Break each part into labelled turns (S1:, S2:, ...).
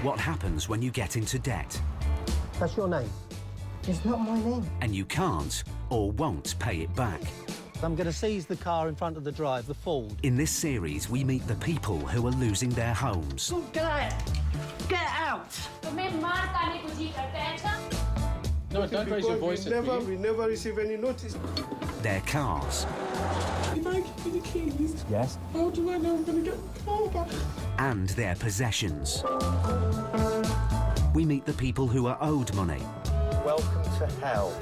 S1: what happens when you get into debt.
S2: That's your name?
S3: It's not my name.
S1: And you can't or won't pay it back.
S2: I'm going to seize the car in front of the drive, the Ford.
S1: In this series, we meet the people who are losing their homes.
S3: Get out! Get out!
S4: No, don't raise your voice at me.
S5: We never receive any notice.
S1: Their cars.
S5: If I give you the keys,
S2: Yes?
S5: how do I know I'm going to get the car back?
S1: And their possessions. We meet the people who are owed money.
S6: Welcome to hell.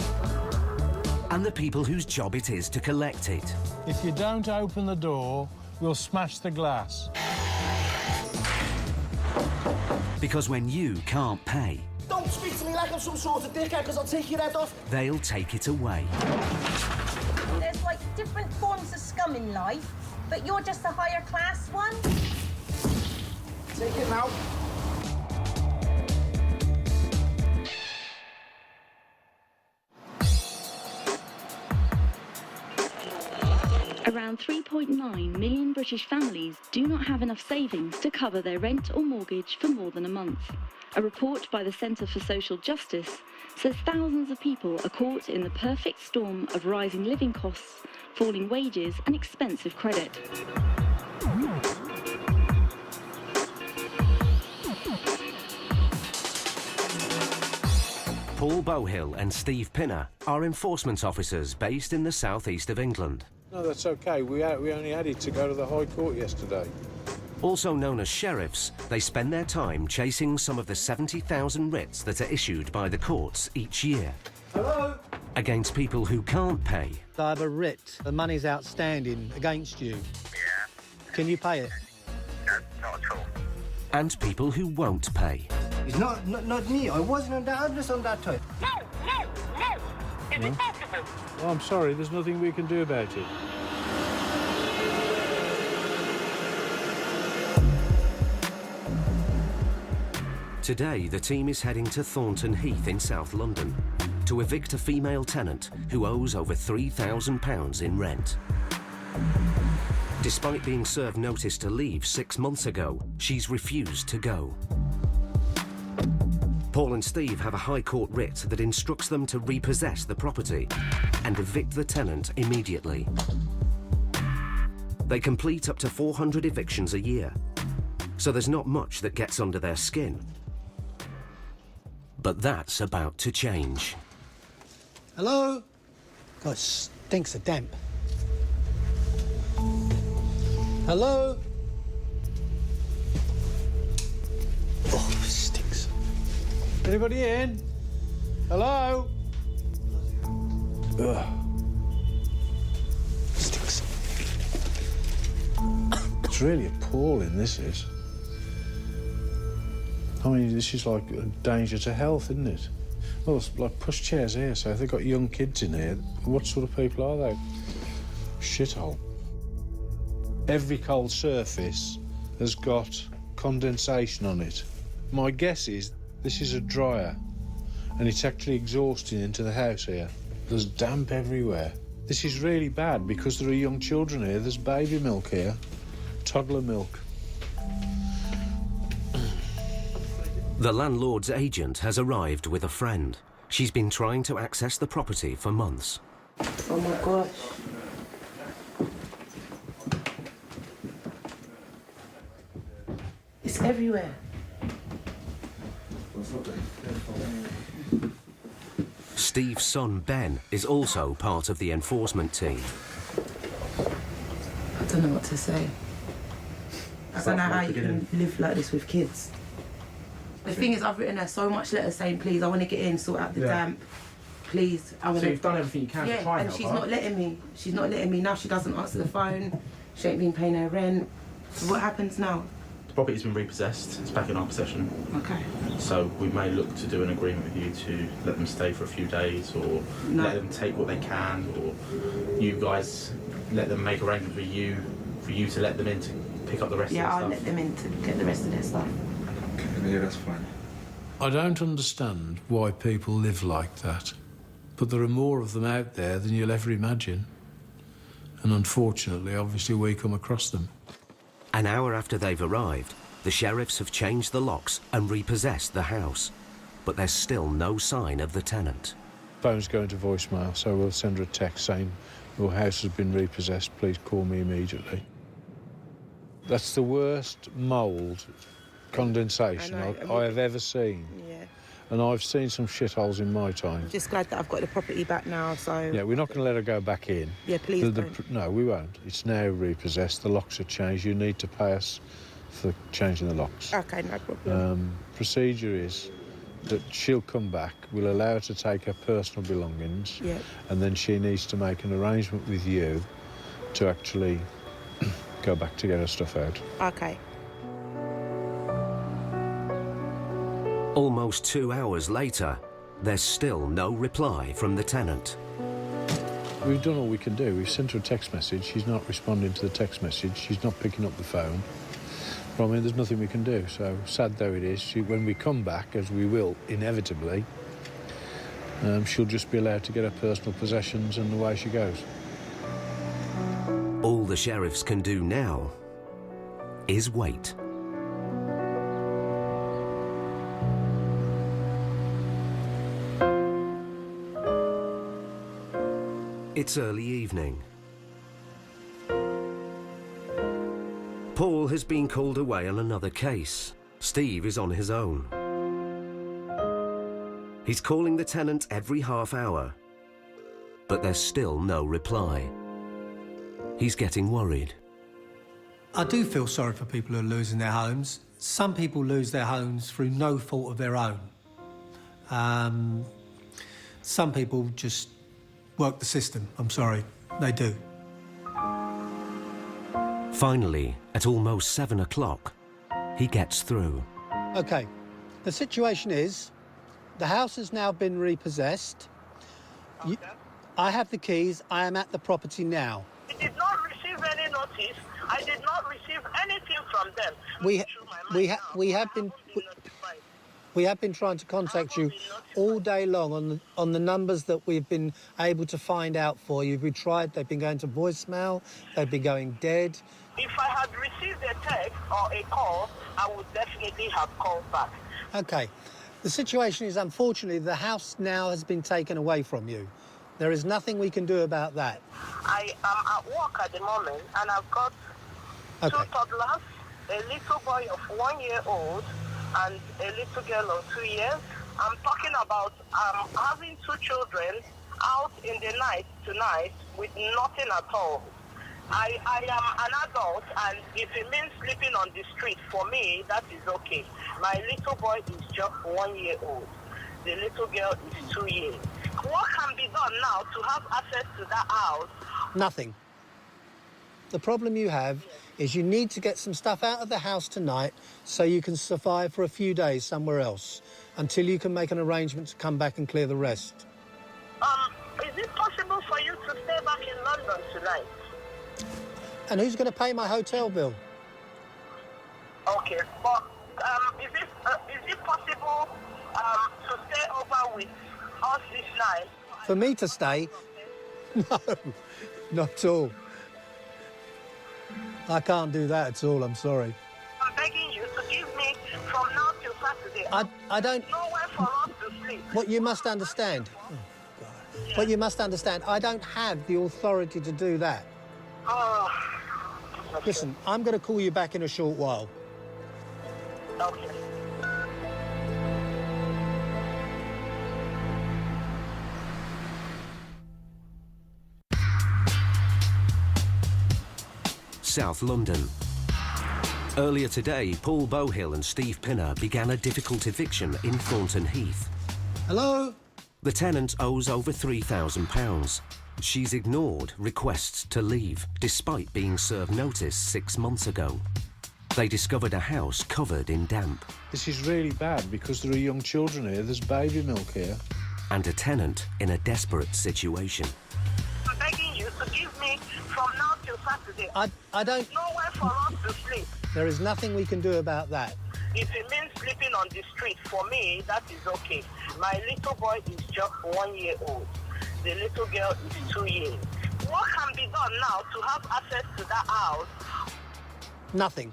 S1: And the people whose job it is to collect it.
S4: If you don't open the door, we'll smash the glass.
S1: Because when you can't pay,
S3: Don't speak to me like I'm some sort of dickhead, because I'll take your head off.
S1: they'll take it away.
S7: There's like different forms of scum in life, but you're just a higher class one.
S3: Take it now.
S8: Around 3.9 million British families do not have enough savings to cover their rent or mortgage for more than a month. A report by the Centre for Social Justice says thousands of people are caught in the perfect storm of rising living costs, falling wages and expensive credit.
S9: Paul Bowhill and Steve Pinner are enforcement officers based in the southeast of England.
S4: No, that's OK. We only had it to go to the High Court yesterday.
S9: Also known as sheriffs, they spend their time chasing some of the 70,000 writs that are issued by the courts each year.
S2: Hello?
S9: Against people who can't pay.
S2: I have a writ. The money's outstanding against you.
S6: Yeah.
S2: Can you pay it?
S6: No, not at all.
S9: And people who won't pay.
S3: It's not me. I wasn't on that address on that time.
S4: Is it possible? Oh, I'm sorry, there's nothing we can do about it.
S9: Today, the team is heading to Thornton Heath in South London to evict a female tenant who owes over £3,000 in rent. Despite being served notice to leave 6 months ago, she's refused to go. Paul and Steve have a High Court writ that instructs them to repossess the property and evict the tenant immediately. They complete up to 400 evictions a year, so there's not much that gets under their skin. But that's about to change.
S2: Hello? God, it stinks of damp. Hello? Oh, it stinks.
S4: Anybody in? Hello? Ugh.
S2: Stinks.
S4: It's really appalling, this is. I mean, this is like a danger to health, isn't it? Well, it's like pushchairs here, so if they've got young kids in here, what sort of people are they? Shithole. Every cold surface has got condensation on it. My guess is this is a dryer, and it's actually exhausting into the house here. There's damp everywhere. This is really bad because there are young children here. There's baby milk here, toddler milk.
S9: The landlord's agent has arrived with a friend. She's been trying to access the property for months.
S3: Oh my gosh. It's everywhere.
S9: Steve's son, Ben, is also part of the enforcement team.
S3: I don't know what to say. I don't know how you can live like this with kids. The thing is, I've written her so much letters saying, please, I want to get in, sort out the damp. Please, I want to...
S10: So you've done everything you can to try and
S3: and
S10: help
S3: she's
S10: her?
S3: not letting me. She's not letting me. Now she doesn't answer the phone. She ain't been paying her rent. So what happens now?
S10: The property's been repossessed. It's back in our possession.
S3: Okay.
S10: So we may look to do an agreement with you to let them stay for a few days, or let them take what they can, or you guys let them make arrangements with you for you to let them in to pick up the rest of their stuff.
S3: Yeah, I'll let them in to get the rest of their stuff.
S5: Okay, yeah, that's fine.
S4: I don't understand why people live like that, but there are more of them out there than you'll ever imagine. And unfortunately, obviously, we come across them.
S9: An hour after they've arrived, The sheriffs have changed the locks and repossessed the house, but there's still no sign of the tenant.
S4: Phone's going to voicemail, so we'll send her a text saying, your house has been repossessed, please call me immediately. That's the worst mould condensation I have ever seen.
S3: Yeah.
S4: And I've seen some shitholes in my time.
S3: Just glad that I've got the property back now, so...
S4: Yeah, we're not going to let her go back in.
S3: Yeah, please don't.
S4: No, we won't. It's now repossessed. The locks are changed. You need to pay us for changing the locks.
S3: Okay, no problem.
S4: Procedure is that she'll come back, we'll allow her to take her personal belongings,
S3: Yeah.
S4: and then she needs to make an arrangement with you to actually go back to get her stuff out.
S3: Okay.
S9: Almost 2 hours later, there's still no reply from the tenant.
S4: We've done all we can do. We've sent her a text message. She's not responding to the text message. She's not picking up the phone. But I mean, there's nothing we can do. So sad though it is, when we come back, as we will inevitably, she'll just be allowed to get her personal possessions and away she goes.
S9: All the sheriffs can do now is wait. It's early evening. Paul has been called away on another case. Steve is on his own. He's calling the tenant every half hour, but there's still no reply. He's getting worried.
S2: I do feel sorry for people who are losing their homes. Some people lose their homes through no fault of their own. Some people just work the system. I'm sorry, they do.
S9: Finally, at almost 7 o'clock, he gets through.
S2: OK, the situation is, the house has now been repossessed. Okay. I have the keys. I am at the property now.
S11: I did not receive any notice. I did not receive anything from them.
S2: We have been trying to contact you all day long on the numbers that we've been able to find out for you. We tried. They've been going to voicemail. They've been going dead.
S11: If I had received a text or a call, I would definitely have called back.
S2: OK. The situation is, unfortunately, the house now has been taken away from you. There is nothing we can do about that.
S11: I am at work at the moment, and I've got two toddlers, a little boy of 1 year old, and a little girl of 2 years. I'm talking about having two children out in the night tonight with nothing at all. I am an adult, and if it means sleeping on the street, for me, that is okay. My little boy is just 1 year old. The little girl is 2 years. What can be done now to have access to that house?
S2: Nothing. The problem you have is you need to get some stuff out of the house tonight so you can survive for a few days somewhere else until you can make an arrangement to come back and clear the rest.
S11: Is it possible for you to stay back in London tonight?
S2: And who's going to pay my hotel bill?
S11: Okay, but is it possible to stay over with us this night?
S2: For me to stay? No, not at all. I can't do that at all, I'm sorry.
S11: I'm begging you to give me from now till Saturday.
S2: I don't...
S11: Nowhere for us to sleep.
S2: What you must understand... Oh, God. Yeah. What you must understand, I don't have the authority to do that.
S11: Oh, okay.
S2: Listen, I'm going to call you back in a short while.
S11: Okay.
S9: South London. Earlier today, Paul Bohill and Steve Pinner began a difficult eviction in Thornton Heath.
S2: Hello?
S9: The tenant owes over £3,000. She's ignored requests to leave, despite being served notice 6 months ago. They discovered a house covered in damp.
S4: This is really bad because there are young children here. There's baby milk here.
S9: And a tenant in a desperate situation.
S11: I'm begging you to give me from now till Saturday.
S2: I don't...
S11: Nowhere for us to sleep.
S2: There is nothing we can do about that.
S11: If it means sleeping on the street, for me, that is okay. My little boy is just 1 year old. The little girl is 2 years. What can be done now to have access to that house?
S2: Nothing.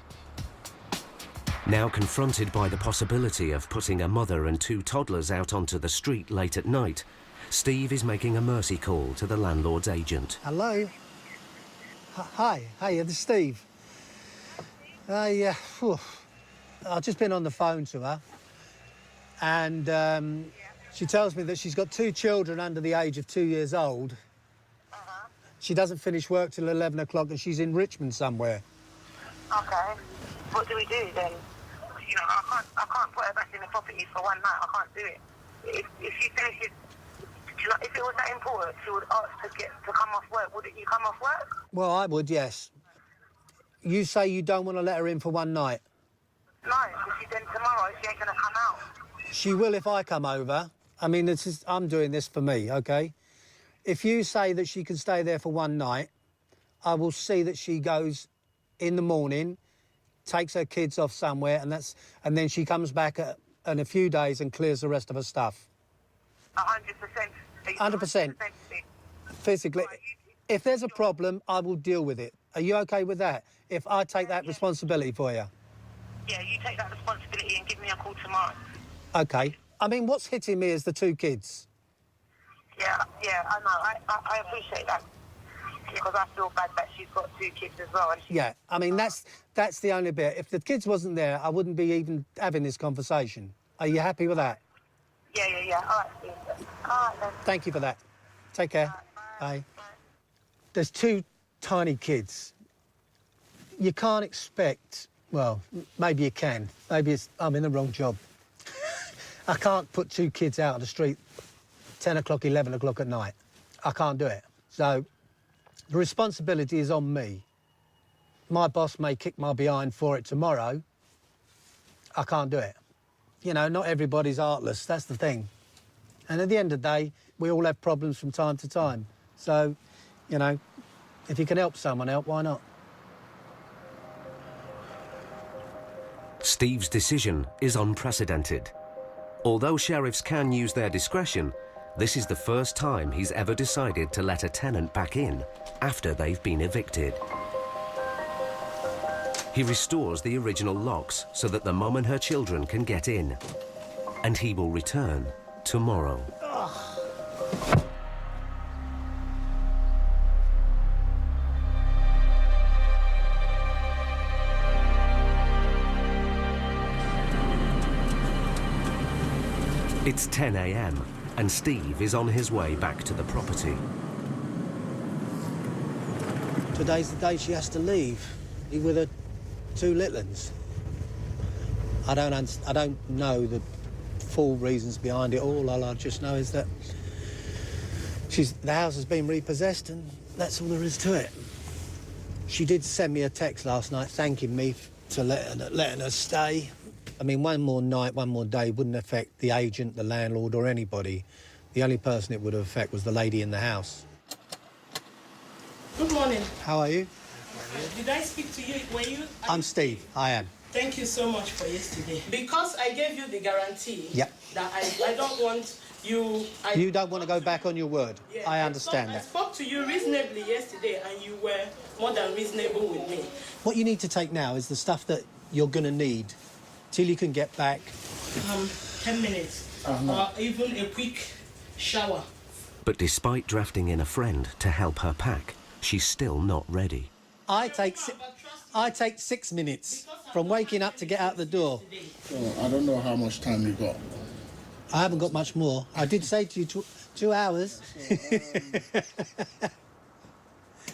S9: Now confronted by the possibility of putting a mother and 2 toddlers out onto the street late at night, Steve is making a mercy call to the landlord's agent.
S2: Hello? Hi, this is Steve. I've just been on the phone to her, and she tells me that she's got 2 children under the age of 2 years old. She doesn't finish work till 11 o'clock and she's in Richmond somewhere.
S11: Okay. What do we do then? You know, I can't put her back in the property for one night. I can't do it. If she finishes, if it was that important, she would ask to come off work. Wouldn't you come off work?
S2: Well, I would, yes. You say you don't want to let her in for one night?
S11: No, because then tomorrow she ain't going to come out.
S2: She will if I come over. I mean, I'm doing this for me, OK? If you say that she can stay there for one night, I will see that she goes in the morning, takes her kids off somewhere, and then she comes back in a few days and clears the rest of her stuff.
S11: 100%.
S2: 100%. Physically. If there's a problem, I will deal with it. Are you OK with that? If I take that responsibility for you?
S11: Yeah, you take that responsibility and give me a call tomorrow.
S2: OK. I mean, what's hitting me is the 2 kids.
S11: Yeah, I know. I appreciate that. Because I feel bad that she's got 2 kids as well. And
S2: yeah, I mean, that's the only bit. If the kids wasn't there, I wouldn't be even having this conversation. Are you happy with that?
S11: Yeah. All right, Steve. All right, then.
S2: Thank you for that. Take care. Bye. There's 2 tiny kids. You can't expect... Well, maybe you can. Maybe I'm in the wrong job. I can't put 2 kids out on the street 10 o'clock, 11 o'clock at night. I can't do it. So the responsibility is on me. My boss may kick my behind for it tomorrow. I can't do it. You know, not everybody's heartless. That's the thing. And at the end of the day, we all have problems from time to time. So, you know, if you can help someone out, why not?
S9: Steve's decision is unprecedented. Although sheriffs can use their discretion, this is the first time he's ever decided to let a tenant back in after they've been evicted. He restores the original locks so that the mum and her children can get in. And he will return tomorrow. It's 10 a.m. and Steve is on his way back to the property.
S2: Today's the day she has to leave with her 2 little ones. I don't know the full reasons behind it all. All I just know is that the house has been repossessed, and that's all there is to it. She did send me a text last night thanking me for letting her stay. I mean, one more night, one more day wouldn't affect the agent, the landlord, or anybody. The only person it would have affected was the lady in the house.
S12: Good morning.
S2: How are you?
S12: Did I speak to you? Were you?
S2: I'm Steve. I am.
S12: Thank you so much for yesterday. Because I gave you the guarantee that I don't want you...
S2: You don't want to go back on your word.
S12: Yeah,
S2: I understand
S12: I
S2: that.
S12: spoke to you reasonably yesterday and you were more than reasonable with me.
S2: What you need to take now is the stuff that you're going to need till you can get back.
S12: 10 minutes. Or even a quick shower.
S9: But despite drafting in a friend to help her pack, she's still not ready.
S2: I take 6 minutes from waking up to get out the door.
S5: Well, I don't know how much time you got.
S2: I haven't got much more. I did say to you 2 hours.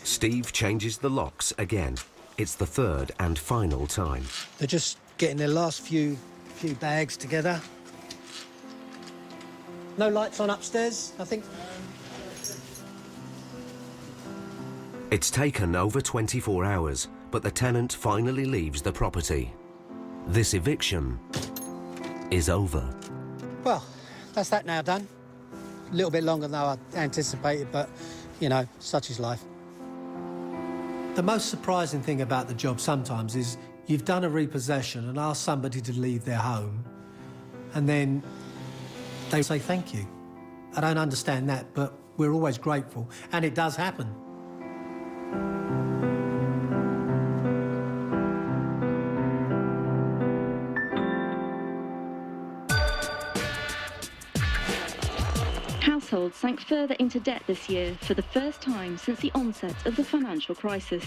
S9: Steve changes the locks again. It's the 3rd and final time.
S2: They're just getting their last few bags together. No lights on upstairs, I think.
S9: It's taken over 24 hours, but the tenant finally leaves the property. This eviction is over.
S2: Well, that's that now done. A little bit longer than I anticipated, but, you know, such is life. The most surprising thing about the job sometimes is you've done a repossession and asked somebody to leave their home, and then they say thank you. I don't understand that, but we're always grateful, and it does happen.
S8: household sank further into debt this year for the first time since the onset of the financial crisis.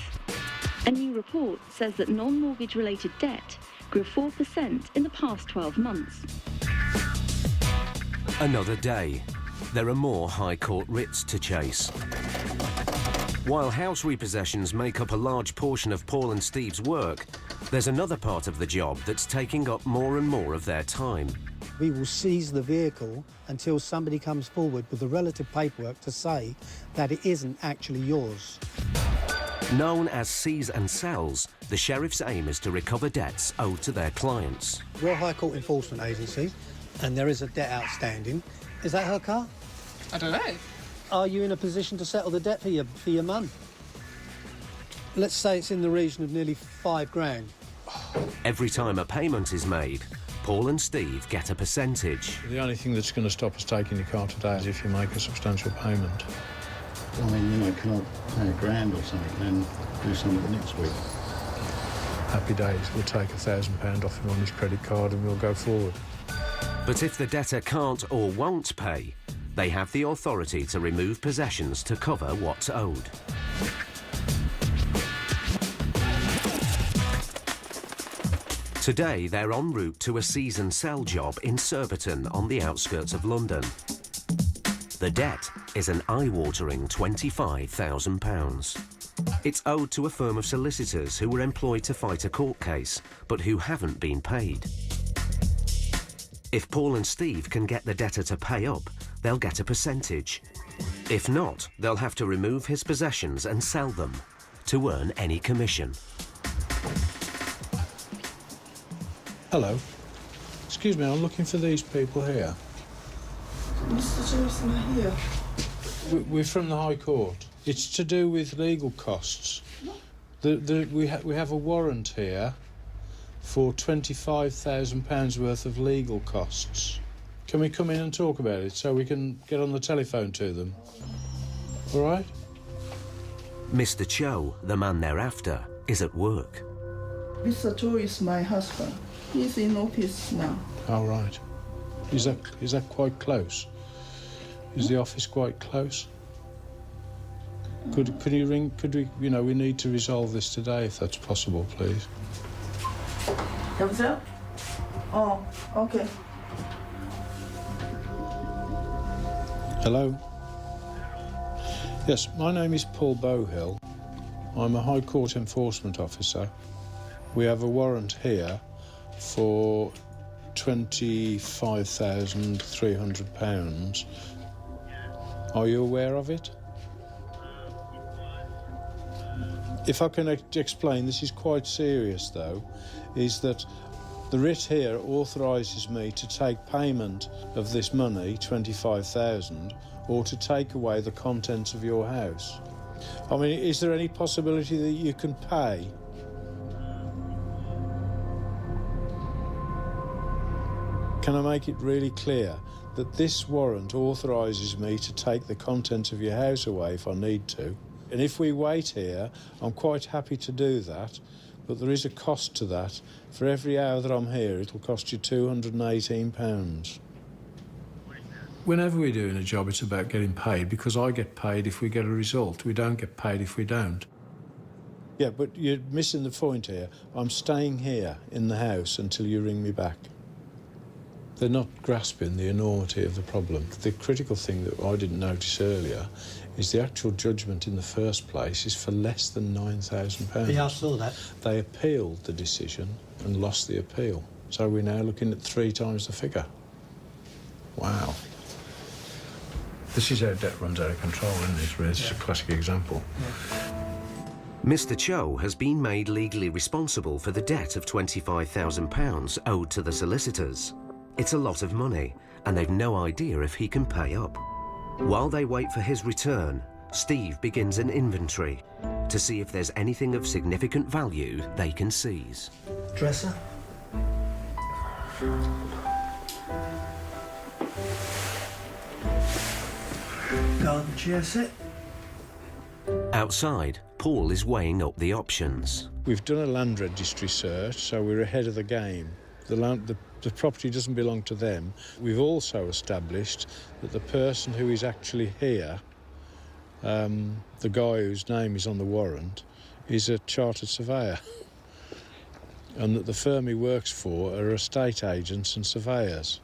S8: A new report says that non-mortgage related debt grew 4% in the past 12 months.
S9: Another day. There are more High Court writs to chase. While house repossessions make up a large portion of Paul and Steve's work, there's another part of the job that's taking up more and more of their time.
S2: We will seize the vehicle until somebody comes forward with the relative paperwork to say that it isn't actually yours.
S9: Known as seize and sells, the sheriff's aim is to recover debts owed to their clients.
S2: We're a High Court enforcement agency and there is a debt outstanding. Is that her car?
S13: I don't know.
S2: Are you in a position to settle the debt for your mum? Let's say it's in the region of nearly £5 grand.
S9: Every time a payment is made, Paul and Steve get a percentage.
S4: The only thing that's going to stop us taking your car today is if you make a substantial payment.
S5: I mean, you know, can I pay £1,000 or something and do something next week?
S4: Happy days. We'll take £1,000 off him on his credit card and we'll go forward.
S9: But if the debtor can't or won't pay, they have the authority to remove possessions to cover what's owed. Today, they're en route to a seize and sell job in Surbiton on the outskirts of London. The debt is an eye-watering £25,000. It's owed to a firm of solicitors who were employed to fight a court case, but who haven't been paid. If Paul and Steve can get the debtor to pay up, they'll get a percentage. If not, they'll have to remove his possessions and sell them to earn any commission.
S4: Hello. Excuse me, I'm looking for these people here.
S12: Mr. Joyce, am I here?
S4: We're from the High Court. It's to do with legal costs. We have a warrant here for £25,000 worth of legal costs. Can we come in and talk about it so we can get on the telephone to them? All right?
S9: Mr. Cho, the man they're after, is at work.
S12: Mr. Cho is my husband. He's in office now.
S4: All right. Is that quite close? Is the office quite close? Could you ring? Could we? You know, we need to resolve this today, if that's possible, please.
S12: 여보세요? Okay.
S4: Hello? Yes, my name is Paul Bowhill. I'm a High Court enforcement officer. We have a warrant here for £25,300. Are you aware of it? If I can explain, this is quite serious though, is that the writ here authorises me to take payment of this money, £25,000, or to take away the contents of your house. I mean, is there any possibility that you can pay? Can I make it really clear that this warrant authorises me to take the contents of your house away if I need to? And if we wait here, I'm quite happy to do that, but there is a cost to that. For every hour that I'm here, it'll cost you £218. Whenever we're doing a job, it's about getting paid, because I get paid if we get a result. We don't get paid if we don't. Yeah, but you're missing the point here. I'm staying here in the house until you ring me back. They're not grasping the enormity of the problem. The critical thing that I didn't notice earlier is the actual judgment in the first place is for less than £9,000.
S2: Yeah, I saw that.
S4: They appealed the decision and lost the appeal. So we're now looking at 3 times the figure. Wow. This is how debt runs out of control, isn't it? Really? This is a classic example.
S9: Mr. Cho has been made legally responsible for the debt of £25,000 owed to the solicitors. It's a lot of money, and they've no idea if he can pay up. While they wait for his return, Steve begins an inventory to see if there's anything of significant value they can seize.
S2: Dresser? Garden chair set?
S9: Outside, Paul is weighing up the options.
S4: We've done a land registry search, so we're ahead of the game. The The property doesn't belong to them. We've also established that the person who is actually here, the guy whose name is on the warrant, is a chartered surveyor. And that the firm he works for are estate agents and surveyors.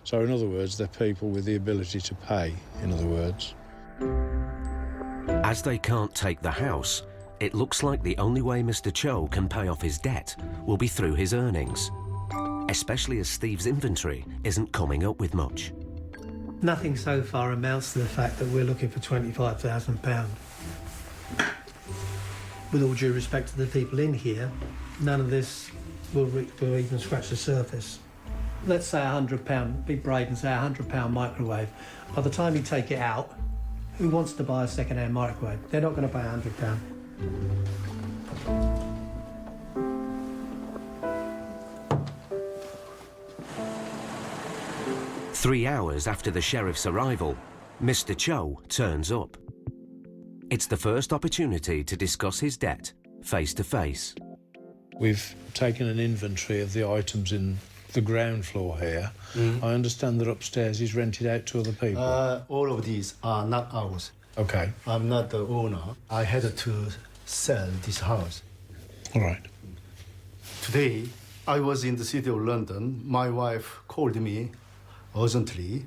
S4: So in other words, they're people with the ability to pay, in other words.
S9: As they can't take the house, it looks like the only way Mr. Cho can pay off his debt will be through his earnings, especially as Steve's inventory isn't coming up with much.
S2: Nothing so far amounts to the fact that we're looking for £25,000. With all due respect to the people in here, none of this will even scratch the surface. Let's say £100, be brave and say £100 microwave. By the time you take it out, who wants to buy a second-hand microwave? They're not going to pay £100.
S9: 3 hours after the sheriff's arrival, Mr. Cho turns up. It's the first opportunity to discuss his debt face to face.
S4: We've taken an inventory of the items in the ground floor here. I understand that upstairs is rented out to other people.
S5: All of these are not ours.
S4: Okay.
S5: I'm not the owner. I had to sell this house.
S4: All right.
S5: Today, I was in the city of London. My wife called me urgently.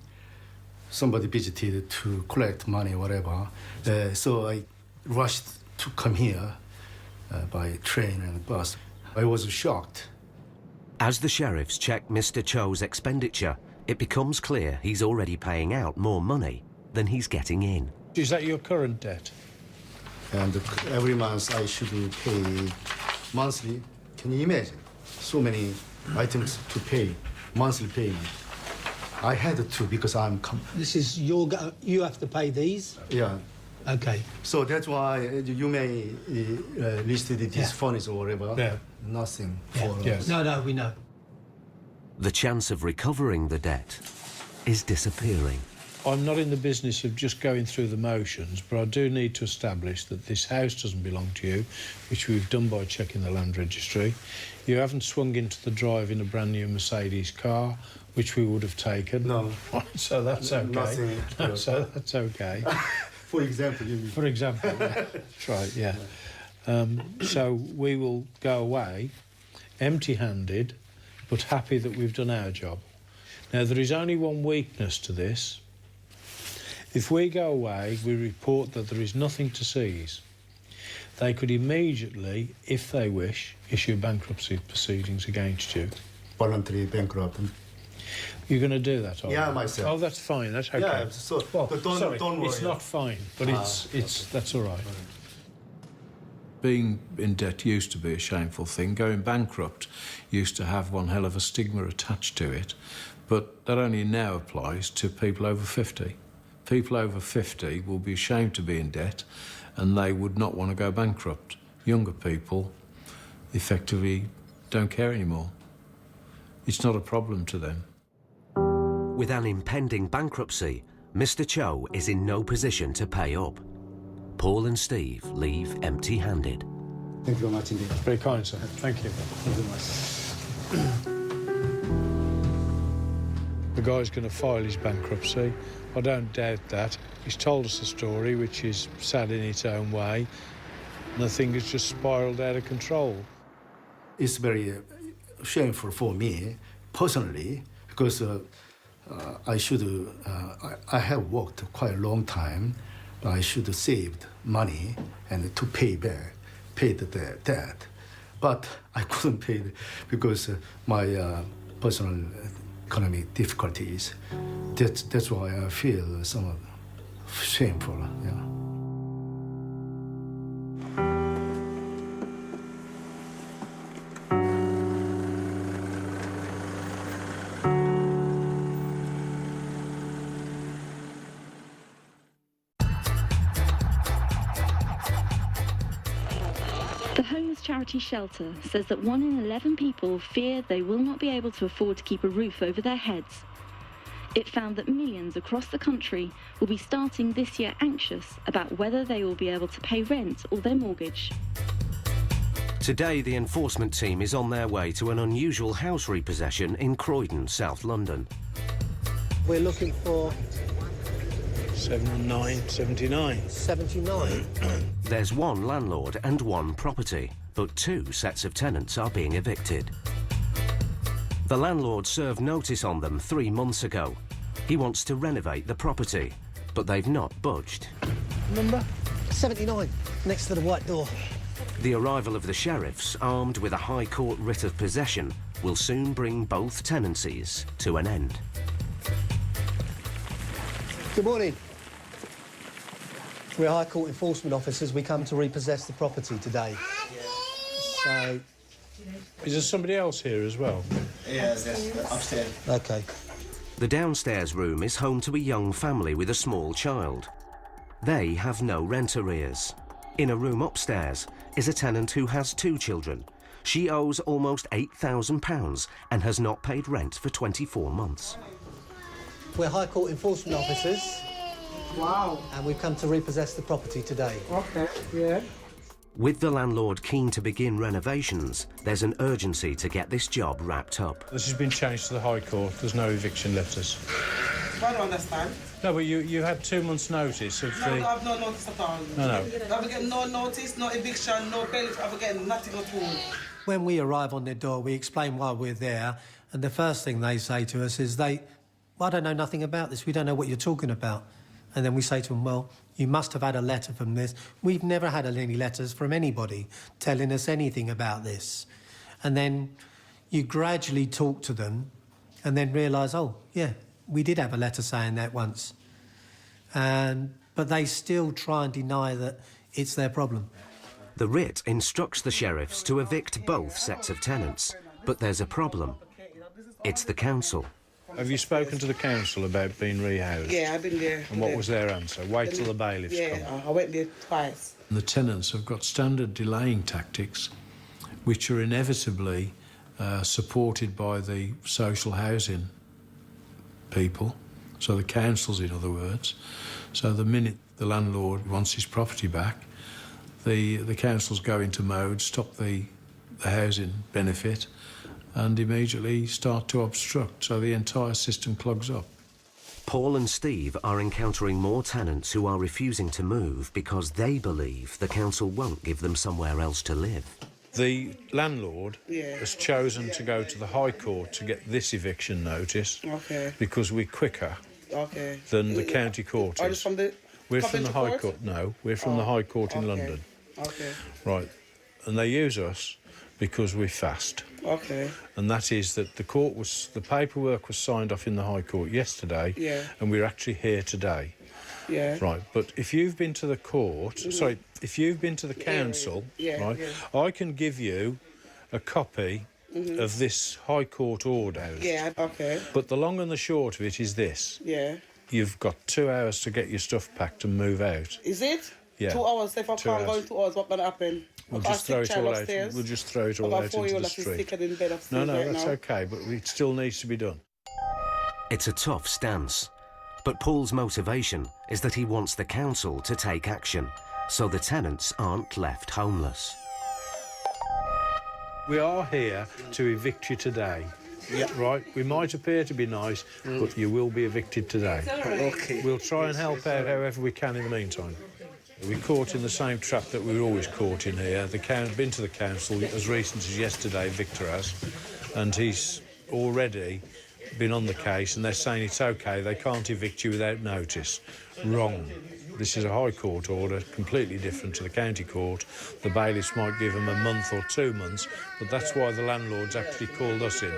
S5: Somebody visited to collect money, whatever. So I rushed to come here by train and bus. I was shocked.
S9: As the sheriffs check Mr. Cho's expenditure, it becomes clear he's already paying out more money than he's getting in.
S4: Is that your current debt?
S5: And every month I should pay monthly. Can you imagine? So many items to pay, monthly payment. I had to because I'm...
S2: This is you have to pay these?
S5: Yeah.
S2: Okay.
S5: So that's why you may listed this furniture or whatever.
S4: Yeah.
S5: Nothing for us.
S2: No, we know.
S9: The chance of recovering the debt is disappearing.
S4: I'm not in the business of just going through the motions, but I do need to establish that this house doesn't belong to you, which we've done by checking the land registry. You haven't swung into the drive in a brand new Mercedes car, which we would have taken.
S5: No.
S4: So that's okay.
S5: Nothing.
S4: So that's okay.
S5: For example, you mean?
S4: For example, yeah. That's right, yeah. So we will go away empty-handed, but happy that we've done our job. Now, there is only one weakness to this. If we go away, we report that there is nothing to seize. They could immediately, if they wish, issue bankruptcy proceedings against you.
S5: Voluntary bankrupt.
S4: You're going to do that, are you?
S5: Yeah, myself.
S4: Oh, that's fine. That's okay.
S5: Yeah, so
S4: Well, sorry,
S5: don't worry.
S4: it's not fine, but that's all right. Being in debt used to be a shameful thing. Going bankrupt used to have one hell of a stigma attached to it, but that only now applies to people over 50. People over 50 will be ashamed to be in debt, and they would not want to go bankrupt. Younger people effectively don't care anymore. It's not a problem to them.
S9: With an impending bankruptcy, Mr. Cho is in no position to pay up. Paul and Steve leave empty-handed.
S5: Thank you very much indeed.
S4: Very kind, sir. Thank you.
S5: Thank you very much.
S4: The guy's going to file his bankruptcy. I don't doubt that. He's told us a story which is sad in its own way, and the thing has just spiralled out of control.
S5: It's very shameful for me, personally, because I have worked quite a long time. I should have saved money and to pay the debt. But I couldn't pay because my personal economic difficulties. That's why I feel somewhat shameful. Yeah.
S8: The homeless charity shelter says that 1 in 11 people fear they will not be able to afford to keep a roof over their heads. It found that millions across the country will be starting this year anxious about whether they will be able to pay rent or their mortgage.
S9: Today, the enforcement team is on their way to an unusual house repossession in Croydon, South London.
S2: We're looking for
S4: 79.
S2: 79.
S9: There's one landlord and one property, but two sets of tenants are being evicted. The landlord served notice on them 3 months ago. He wants to renovate the property, but they've not budged.
S2: Number 79, next to the white door.
S9: The arrival of the sheriffs, armed with a High Court writ of possession, will soon bring both tenancies to an end.
S2: Good morning. We're High Court enforcement officers. We come to repossess the property today. So...
S4: Is there somebody else here as well?
S6: Yeah, upstairs.
S2: OK.
S9: The downstairs room is home to a young family with a small child. They have no rent arrears. In a room upstairs is a tenant who has 2 children. She owes almost £8,000 and has not paid rent for 24 months.
S2: We're High Court enforcement officers.
S12: Wow.
S2: And we've come to repossess the property today.
S12: Okay, yeah.
S9: With the landlord keen to begin renovations, there's an urgency to get this job wrapped up.
S4: This has been changed to the High Court. There's no eviction letters.
S12: I don't understand.
S4: No, but you had 2 months' notice of the...
S12: No, I have no notice at all.
S4: No.
S12: I've got no notice, no eviction, no bailiff. I've got nothing at all.
S2: When we arrive on their door, we explain why we're there, and the first thing they say to us is I don't know nothing about this. We don't know what you're talking about. And then we say to them, well, you must have had a letter from this. We've never had any letters from anybody telling us anything about this. And then you gradually talk to them and then realise, oh, yeah, we did have a letter saying that once. But they still try and deny that it's their problem.
S9: The writ instructs the sheriffs to evict both sets of tenants, but there's a problem. It's the council.
S4: Have you spoken to the council about being rehoused?
S12: Yeah, I've been there.
S4: And what was their answer? Wait till the bailiffs come.
S12: Yeah, I went there twice.
S4: The tenants have got standard delaying tactics, which are inevitably supported by the social housing people, so the councils, in other words. So the minute the landlord wants his property back, the councils go into mode, stop the housing benefit, and immediately start to obstruct, so the entire system clogs up.
S9: Paul and Steve are encountering more tenants who are refusing to move because they believe the council won't give them somewhere else to live.
S4: The landlord has chosen to go to the High Court to get this eviction notice because we're quicker than the county court is. We're from the High Court. No, we're from the High Court in London. Right, and they use us because we're fast. And that is that the paperwork was signed off in the High Court yesterday, and we're actually here today. Right, but if you've been to the court, if you've been to the council, I can give you a copy of this High Court order. But the long and the short of it is this. You've got 2 hours to get your stuff packed and move out.
S12: Is it?
S4: Yeah.
S12: 2 hours. If I can't go in 2 hours, what's going to happen?
S4: We'll just throw it all out. We'll just throw it all out into the street. No, that's okay, but it still needs to be done.
S9: It's a tough stance, but Paul's motivation is that he wants the council to take action, so the tenants aren't left homeless.
S4: We are here to evict you today. Right? We might appear to be nice, but you will be evicted today. We'll try and help out however we can in the meantime. We're caught in the same trap that we were always caught in here. Been to the council as recent as yesterday, Victor has, and he's already been on the case, and they're saying it's OK, they can't evict you without notice. Wrong. This is a High Court order, completely different to the county court. The bailiffs might give them a month or 2 months, but that's why the landlord's actually called us in.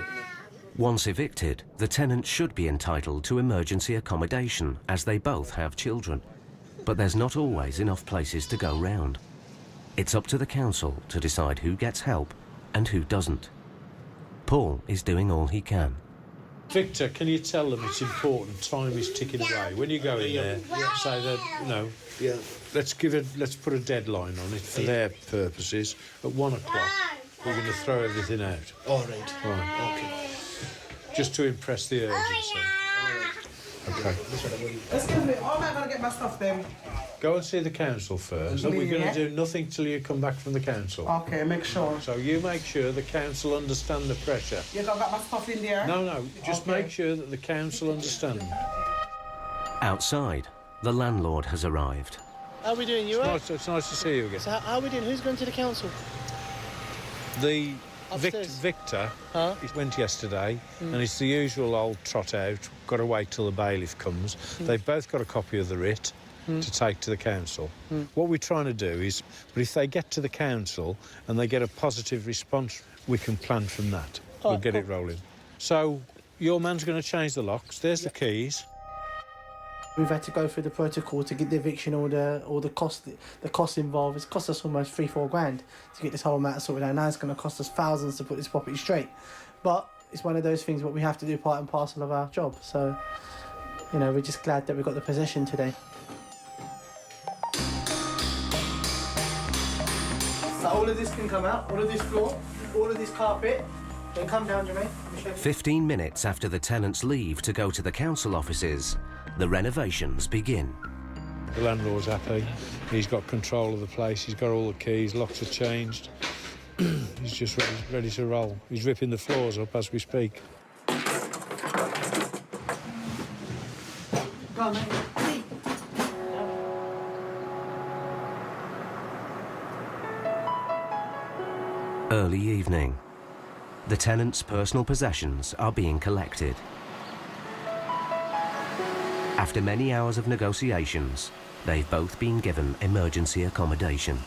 S9: Once evicted, the tenants should be entitled to emergency accommodation, as they both have children. But there's not always enough places to go round. It's up to the council to decide who gets help and who doesn't. Paul is doing all he can.
S4: Victor, can you tell them it's important? Time is ticking away. When you go in there, say that, let's put a deadline on it for their purposes. At 1 o'clock, we're going to throw everything out.
S5: All right.
S4: Right. Okay. Just to impress the urgency. Okay.
S12: Excuse me, how am I going to get my stuff then?
S4: Go and see the council first. We're going to do nothing till you come back from the council.
S12: Okay, make sure.
S4: So you make sure the council understand the pressure.
S12: You got my stuff in there?
S4: No, just make sure that the council understand.
S9: Outside, the landlord has arrived.
S13: How are we doing? You right?
S4: It's nice to see you again.
S13: So how are we doing? Who's going to the council?
S4: The
S13: Upstairs.
S4: Victor,
S13: Huh?
S4: he went yesterday, and it's the usual old trot out. Got to wait till the bailiff comes. They've both got a copy of the writ to take to the council. What we're trying to do is, but if they get to the council and they get a positive response, we can plan from that. We'll get it rolling. So your man's going to change the locks. There's the keys.
S13: We've had to go through the protocol to get the eviction order, or the cost involved. It's cost us almost £3-4 grand to get this whole matter sorted out. Now it's going to cost us thousands to put this property straight. But it's one of those things what we have to do, part and parcel of our job. So, you know, we're just glad that we got the possession today. So all of this can come out, all of this floor, all of this carpet. Then come down, Jermaine.
S9: 15 minutes after the tenants leave to go to the council offices, the renovations begin.
S4: The landlord's happy. He's got control of the place. He's got all the keys. Locks are changed. He's just ready to roll. He's ripping the floors up as we speak.
S13: Go on, mate.
S9: Early evening. The tenants' personal possessions are being collected. After many hours of negotiations, they've both been given emergency accommodation.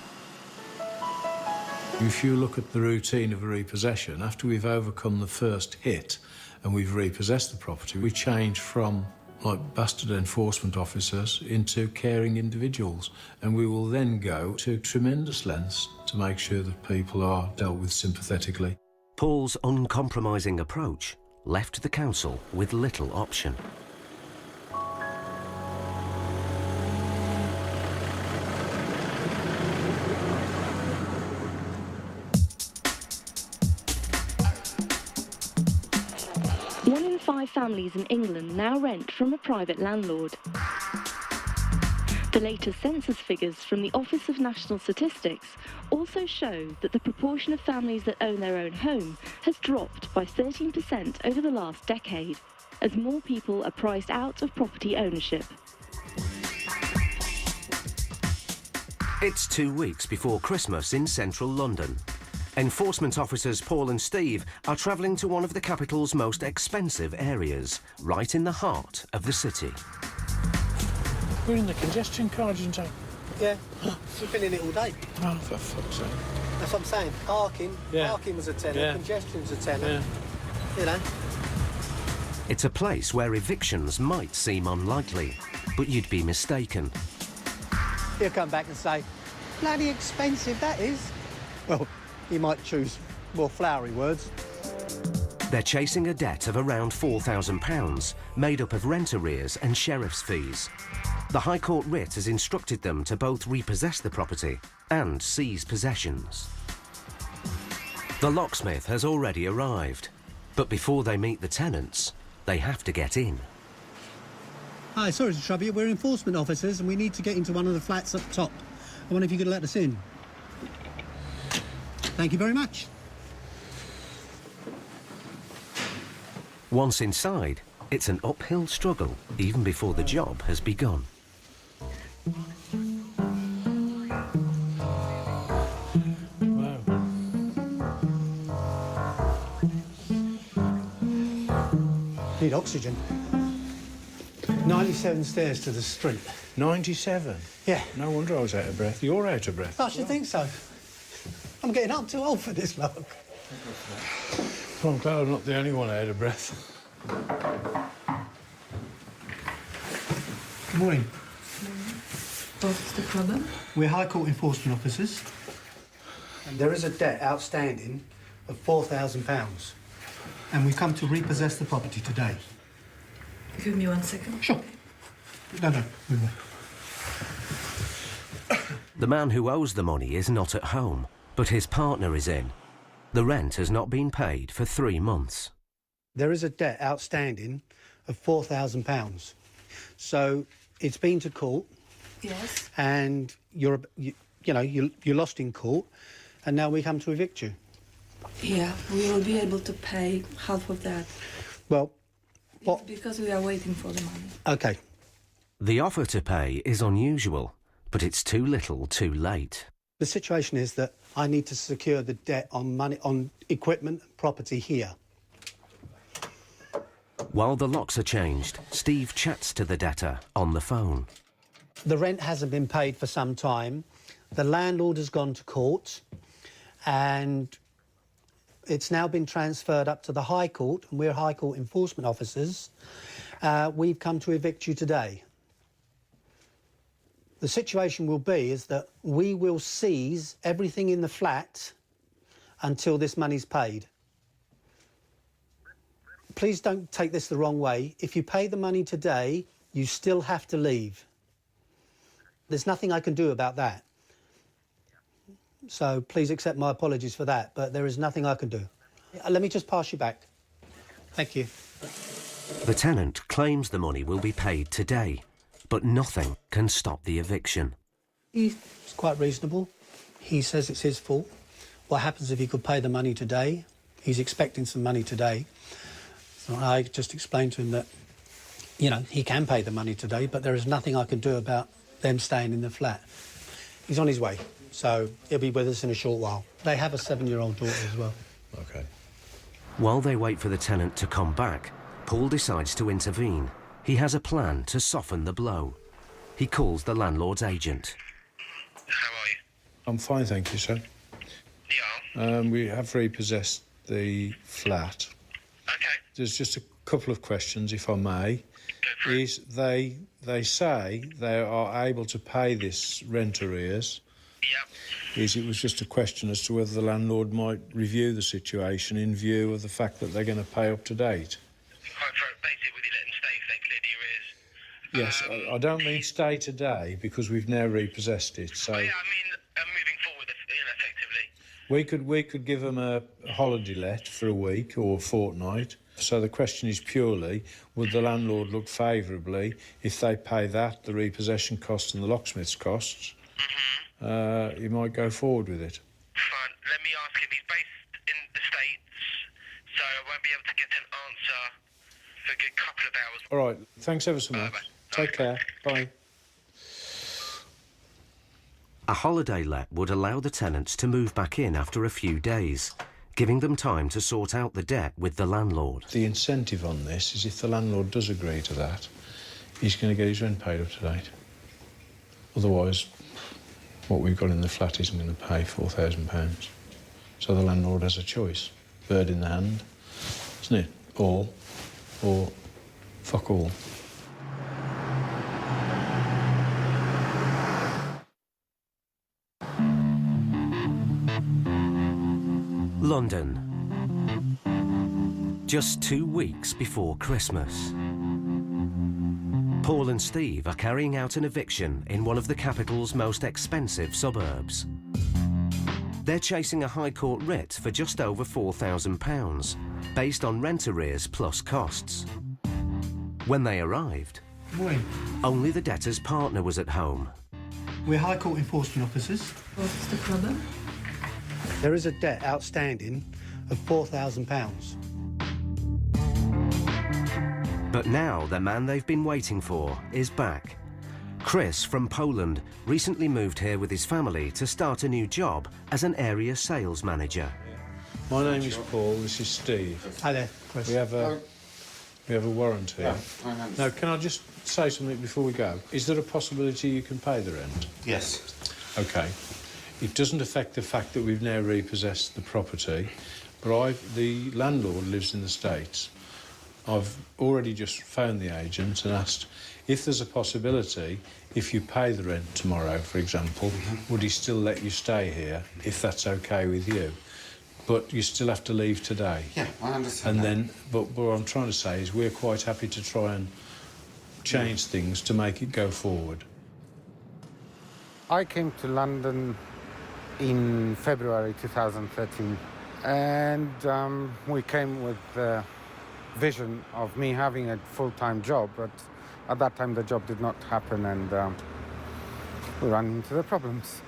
S4: If you look at the routine of a repossession, after we've overcome the first hit and we've repossessed the property, we change from like bastard enforcement officers into caring individuals, and we will then go to tremendous lengths to make sure that people are dealt with sympathetically.
S9: Paul's uncompromising approach left the council with little option.
S8: One in 5 families in England now rent from a private landlord. The latest census figures from the Office of National Statistics also show that the proportion of families that own their own home has dropped by 13% over the last decade, as more people are priced out of property ownership.
S9: It's 2 weeks before Christmas in central London. Enforcement officers Paul and Steve are travelling to one of the capital's most expensive areas, right in the heart of the city.
S4: We're in the congestion cards, aren't we?
S2: Yeah, we've been in it all day.
S4: Oh, for fuck's sake.
S2: That's what I'm saying. Parking was a tenner, congestion's a tenner. You know.
S9: It's a place where evictions might seem unlikely, but you'd be mistaken.
S2: He'll come back and say, bloody expensive that is. Well, he might choose more flowery words.
S9: They're chasing a debt of around £4,000, made up of rent arrears and sheriff's fees. The High Court writ has instructed them to both repossess the property and seize possessions. The locksmith has already arrived, but before they meet the tenants, they have to get in.
S2: Hi, sorry to trouble you. We're enforcement officers and we need to get into one of the flats up top. I wonder if you could let us in. Thank you very much.
S9: Once inside, it's an uphill struggle, even before the job has begun.
S4: Wow.
S2: Need oxygen. 97 stairs to the street.
S4: 97?
S2: Yeah.
S4: No wonder I was out of breath. You're out of breath.
S2: I should think so. I'm getting up too old for this, love.
S4: Well, I'm glad I'm not the only one out of breath.
S2: Good morning.
S3: What's the problem?
S2: We're High Court enforcement officers. And there is a debt outstanding of £4,000. And we've come to repossess the property today.
S3: Give me 1 second.
S2: Sure. No, we will.
S9: The man who owes the money is not at home, but his partner is in. The rent has not been paid for 3 months.
S2: There is a debt outstanding of £4,000. So it's been to court
S7: Yes.
S2: And you lost in court, and now we come to evict you.
S7: Yeah, we will be able to pay half of that.
S2: Well, what?
S7: It's because we are waiting for the money.
S2: Okay.
S9: The offer to pay is unusual, but it's too little too late.
S2: The situation is that I need to secure the debt on money, on equipment and property here.
S9: While the locks are changed, Steve chats to the debtor on the phone.
S2: The rent hasn't been paid for some time. The landlord has gone to court, and it's now been transferred up to the High Court, and we're High Court enforcement officers. We've come to evict you today. The situation will be is that we will seize everything in the flat until this money's paid. Please don't take this the wrong way. If you pay the money today, you still have to leave. There's nothing I can do about that. So please accept my apologies for that, but there is nothing I can do. Let me just pass you back. Thank you.
S9: The tenant claims the money will be paid today, but nothing can stop the eviction.
S2: He's quite reasonable. He says it's his fault. What happens if he could pay the money today? He's expecting some money today. So I just explained to him that, he can pay the money today, but there is nothing I can do about them staying in the flat. He's on his way, so he'll be with us in a short while. They have a 7-year-old daughter as well.
S4: OK.
S9: While they wait for the tenant to come back, Paul decides to intervene. He has a plan to soften the blow. He calls the landlord's agent.
S14: How are you?
S4: I'm fine, thank you, sir.
S14: Yeah.
S4: We have repossessed the flat.
S14: OK.
S4: There's just a couple of questions, if I may.
S14: Go for it.
S4: They say they are able to pay this rent arrears.
S14: Yeah.
S4: It was just a question as to whether the landlord might review the situation in view of the fact that they're going to pay up to date.
S14: Basically, would you let them stay if they clear the arrears?
S4: Yes, I don't mean stay today because we've now repossessed it. So
S14: yeah, I mean, moving forward, effectively.
S4: we could give them a holiday let for a week or a fortnight. So the question is purely, would the landlord look favourably if they pay that, the repossession costs and the locksmith's costs?
S14: Mm-hmm.
S4: You might go forward with it.
S14: Fine. Let me ask him. He's based in the States, so I won't be able to get an answer for a good couple of hours.
S4: All right. Thanks ever so much.
S14: Bye.
S4: Take care. Bye.
S9: A holiday let would allow the tenants to move back in after a few days, giving them time to sort out the debt with the landlord.
S4: The incentive on this is if the landlord does agree to that, he's going to get his rent paid up to date. Otherwise, what we've got in the flat isn't going to pay £4,000. So the landlord has a choice. Bird in the hand, isn't it? All or fuck all.
S9: London. Just 2 weeks before Christmas. Paul and Steve are carrying out an eviction in one of the capital's most expensive suburbs. They're chasing a High Court writ for just over £4,000, based on rent arrears plus costs. When they arrived,
S2: Morning.
S9: only the debtor's partner was at home.
S2: We're High Court enforcement officers.
S7: What's the problem?
S2: There is a debt outstanding of £4,000.
S9: But now the man they've been waiting for is back. Chris from Poland recently moved here with his family to start a new job as an area sales manager.
S4: My name is Paul, this is Steve.
S2: Hi there, Chris.
S4: We have a warrant here.
S6: Yeah,
S4: Now, can I just say something before we go? Is there a possibility you can pay the rent?
S6: Yes.
S4: OK. It doesn't affect the fact that we've now repossessed the property, but the landlord lives in the States. I've already just phoned the agent and asked if there's a possibility, if you pay the rent tomorrow, for example, would he still let you stay here, if that's OK with you? But you still have to leave today.
S6: Yeah, I understand.
S4: And then, but what I'm trying to say is we're quite happy to try and change things to make it go forward.
S15: I came to London in February 2013, and we came with the vision of me having a full-time job, but at that time the job did not happen, and we run into the problems.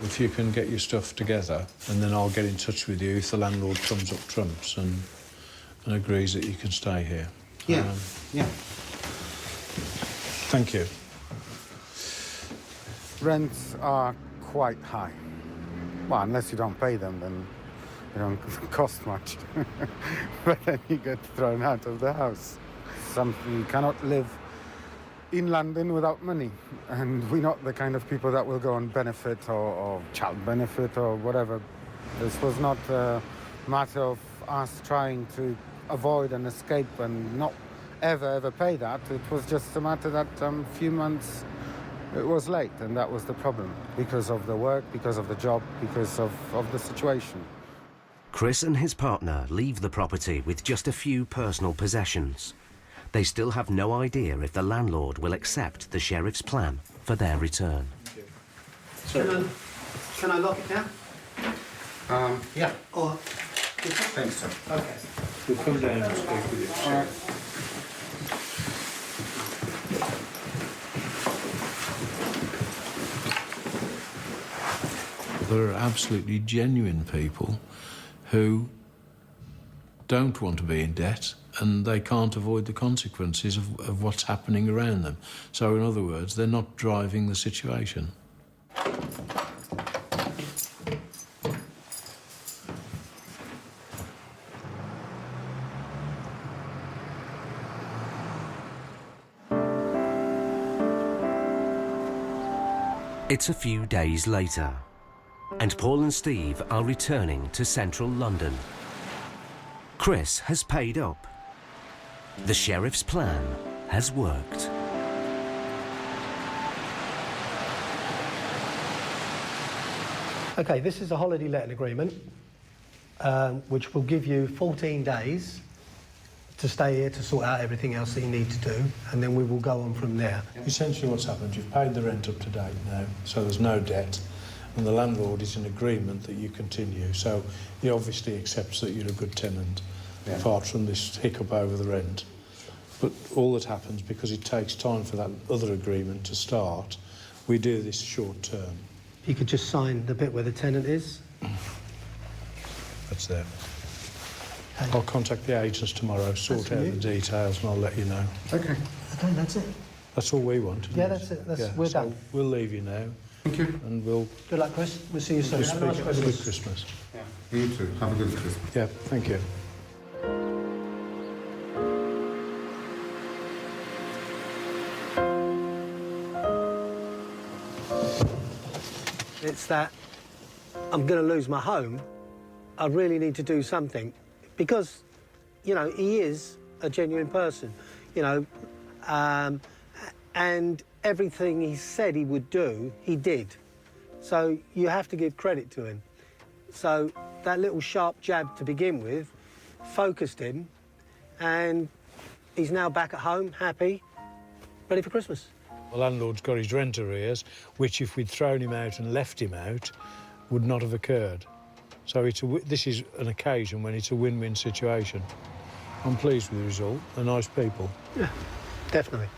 S4: If you can get your stuff together, and then I'll get in touch with you if the landlord comes up trumps and agrees that you can stay here.
S15: Yeah, yeah.
S4: Thank you.
S15: Rents are quite high. Well, unless you don't pay them, then they don't cost much. But then you get thrown out of the house. You cannot live in London without money. And we're not the kind of people that will go on benefit or child benefit or whatever. This was not a matter of us trying to avoid and escape and not ever pay that. It was just a matter that few months it was late, and that was the problem, because of the work, because of the job, because of the situation.
S9: Chris and his partner leave the property with just a few personal possessions. They still have no idea if the landlord will accept the sheriff's plan for their return.
S2: Can I lock it down?
S15: Yeah.
S2: Or...
S15: Thanks, sir.
S2: Okay.
S4: We'll come down and speak with you.
S15: All right.
S4: There are absolutely genuine people who don't want to be in debt and they can't avoid the consequences of what's happening around them. So, in other words, they're not driving the situation.
S9: It's a few days later, and Paul and Steve are returning to central London. Chris has paid up. The sheriff's plan has worked.
S2: Okay, this is a holiday letting agreement, which will give you 14 days to stay here to sort out everything else that you need to do, and then we will go on from there.
S4: Essentially what's happened, you've paid the rent up to date now, so there's no debt, and the landlord is in agreement that you continue, so he obviously accepts that you're a good tenant, apart from this hiccup over the rent. But all that happens, because it takes time for that other agreement to start, we do this short term.
S2: You could just sign the bit where the tenant is.
S4: That's there. I'll contact the agents tomorrow, sort out the details, and I'll let you know.
S2: Okay. Okay, that's it.
S4: That's all we want.
S2: Yeah, that's it. We're done.
S4: We'll leave you now.
S15: Thank you.
S4: And we'll...
S2: Good luck, Chris. We'll see you soon. Have a nice Christmas.
S4: Good Christmas.
S15: Yeah. You too. Have a good Christmas.
S4: Yeah, thank you.
S2: It's that I'm going to lose my home. I really need to do something because, you know, he is a genuine person, you know, and everything he said he would do, he did. So you have to give credit to him. So that little sharp jab to begin with focused him, and he's now back at home, happy, ready for Christmas.
S4: The landlord's got his rent arrears, which if we'd thrown him out and left him out, would not have occurred. So this is an occasion when it's a win-win situation. I'm pleased with the result. They're nice people.
S2: Yeah, definitely.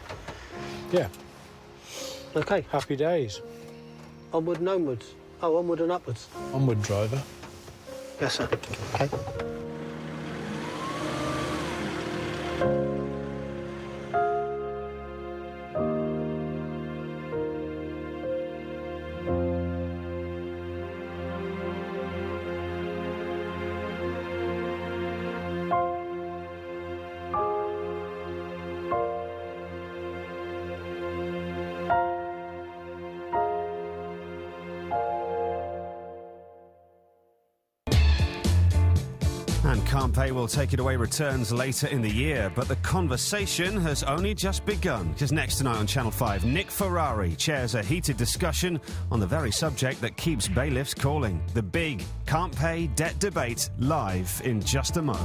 S4: Yeah.
S2: OK.
S4: Happy days.
S2: Onward and onwards. Oh, onward and upwards.
S4: Onward, driver.
S2: Yes, sir. OK.
S16: And Can't Pay will take it away returns later in the year, but the conversation has only just begun. Because next tonight on Channel 5, Nick Ferrari chairs a heated discussion on the very subject that keeps bailiffs calling. The big Can't Pay debt debate, live in just a mo.